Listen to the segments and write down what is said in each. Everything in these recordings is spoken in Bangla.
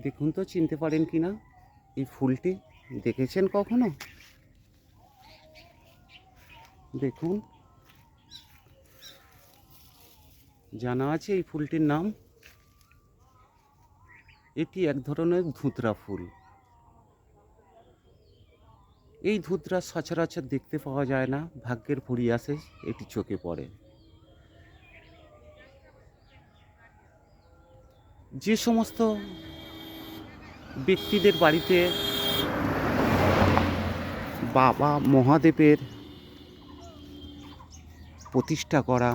দেখুন তো চিনতে পারেন কি না এই ফুলটি? দেখেছেন কখনো? দেখুন, জানা আছে এই ফুলটির নাম? এটি এক ধরনের ধুতরা ফুল। এই ধুতরা সচরাচর দেখতে পাওয়া যায় না, ভাগ্যের পরিহাসে এটি চোখে পড়ে। যে সমস্ত ব্যক্তিদের বাড়িতে বাবা মহাদেবের প্রতিষ্ঠা করা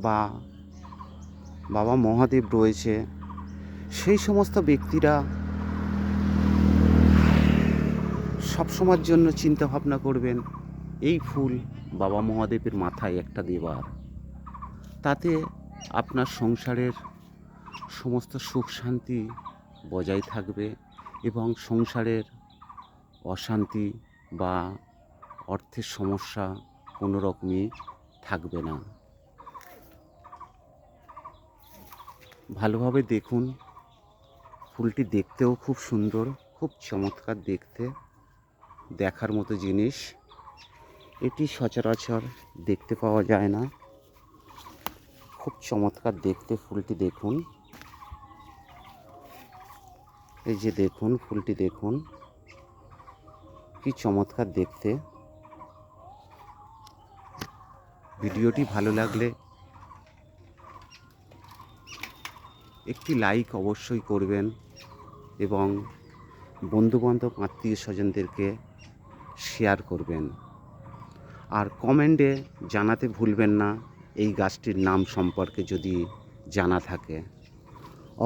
বা বাবা মহাদেব রয়েছে, সেই সমস্ত ব্যক্তিরা সবসময়ের জন্য চিন্তা ভাবনা করবেন এই ফুল বাবা মহাদেবের মাথায় একটা দেবার। তাতে আপনার সংসারের সমস্ত সুখ শান্তি বজায় থাকবে এবং সংসারের অশান্তি বা অর্থের সমস্যা কোনো রকমই থাকবে না। ভালোভাবে দেখুন, ফুলটি দেখতেও খুব সুন্দর, খুব চমৎকার দেখতে, দেখার মতো জিনিস। এটি সচরাচর দেখতে পাওয়া যায় না। খুব চমৎকার দেখতে ফুলটি, দেখুন। এই যে দেখুন, ফুলটি দেখুন, কি চমৎকার দেখতে। ভিডিওটি ভালো লাগলে একটি লাইক অবশ্যই করবেন এবং বন্ধুবান্ধব আত্মীয় স্বজনদেরকে শেয়ার করবেন। আর কমেন্টে জানাতে ভুলবেন না এই গাছটির নাম সম্পর্কে যদি জানা থাকে।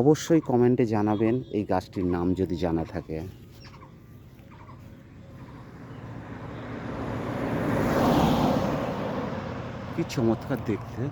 অবশ্যই কমেন্টে জানাবেন এই গাছটির নাম যদি জানা থাকে। কি চমৎকার দেখতে।